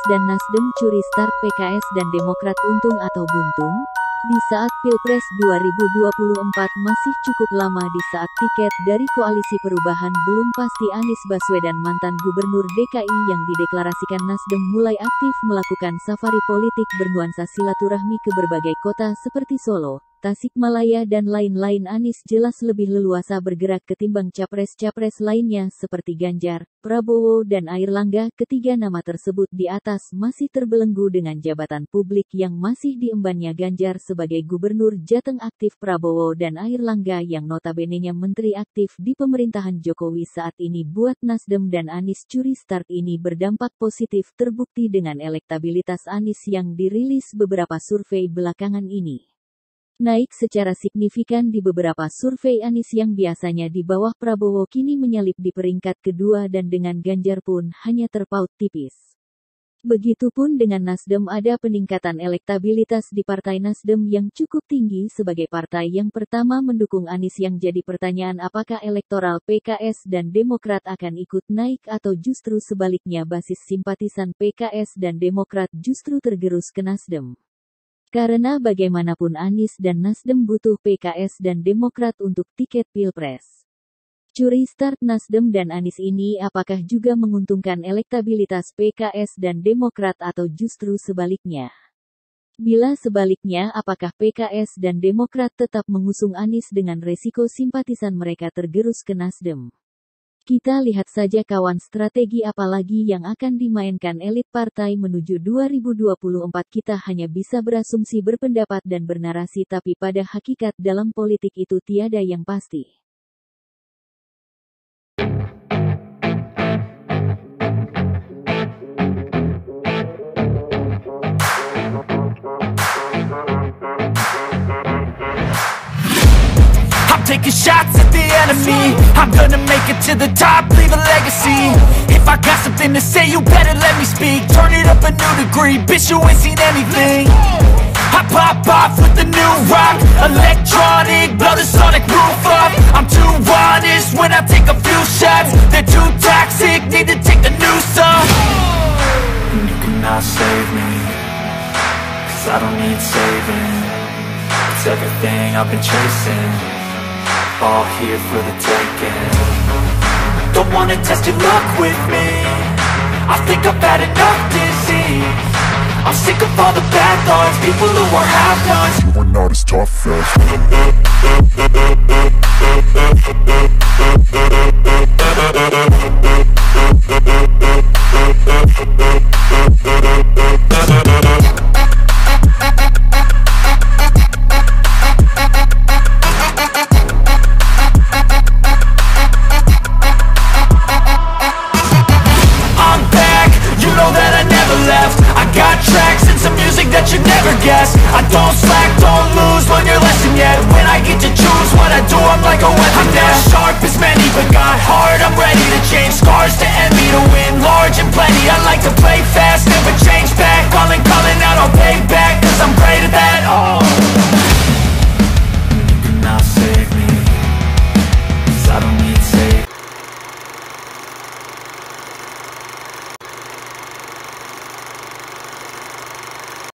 dan Nasdem curi start, PKS dan Demokrat untung atau buntung? Di saat Pilpres 2024 masih cukup lama, di saat tiket dari Koalisi Perubahan belum pasti, Anies Baswedan, mantan Gubernur DKI yang dideklarasikan Nasdem, mulai aktif melakukan safari politik bernuansa silaturahmi ke berbagai kota seperti Solo, Tasikmalaya dan lain-lain. Anies jelas lebih leluasa bergerak ketimbang capres-capres lainnya seperti Ganjar, Prabowo dan Airlangga. Ketiga nama tersebut di atas masih terbelenggu dengan jabatan publik yang masih diembannya. Ganjar sebagai Gubernur Jateng aktif, Prabowo dan Airlangga yang notabene-nya menteri aktif di pemerintahan Jokowi saat ini. Buat Nasdem dan Anies, curi start ini berdampak positif, terbukti dengan elektabilitas Anies yang dirilis beberapa survei belakangan ini naik secara signifikan. Di beberapa survei, Anies yang biasanya di bawah Prabowo kini menyalip di peringkat kedua, dan dengan Ganjar pun hanya terpaut tipis. Begitupun dengan Nasdem, ada peningkatan elektabilitas di Partai Nasdem yang cukup tinggi sebagai partai yang pertama mendukung Anies. Yang jadi pertanyaan, apakah elektoral PKS dan Demokrat akan ikut naik atau justru sebaliknya basis simpatisan PKS dan Demokrat justru tergerus ke Nasdem? Karena bagaimanapun Anies dan Nasdem butuh PKS dan Demokrat untuk tiket Pilpres. Curi start Nasdem dan Anies ini apakah juga menguntungkan elektabilitas PKS dan Demokrat atau justru sebaliknya? Bila sebaliknya, apakah PKS dan Demokrat tetap mengusung Anies dengan resiko simpatisan mereka tergerus ke Nasdem? Kita lihat saja kawan, strategi apa lagi yang akan dimainkan elit partai menuju 2024. Kita hanya bisa berasumsi, berpendapat dan bernarasi, tapi pada hakikat dalam politik itu tiada yang pasti. Taking shots at the enemy, I'm gonna make it to the top, leave a legacy. If I got something to say, you better let me speak. Turn it up a new degree, bitch, you ain't seen anything. I pop off with the new rock, electronic, blow the sonic roof up. I'm too honest when I take a few shots. They're too toxic, need to take the noose off. And you cannot save me, cause I don't need saving. It's everything I've been chasing, all here for the taking. Don't wanna test your luck with me, I think I've had enough disease. I'm sick of all the bad thoughts, people who are half-nots. You are not as tough as I don't slack, don't lose, learn your lesson yet. When I get to choose what I do, I'm like a weapon. I'm not sharp as many, but got hard. I'm ready to change scars to envy, to win large and plenty. I like to play fast, never change back. Calling out, I'll pay.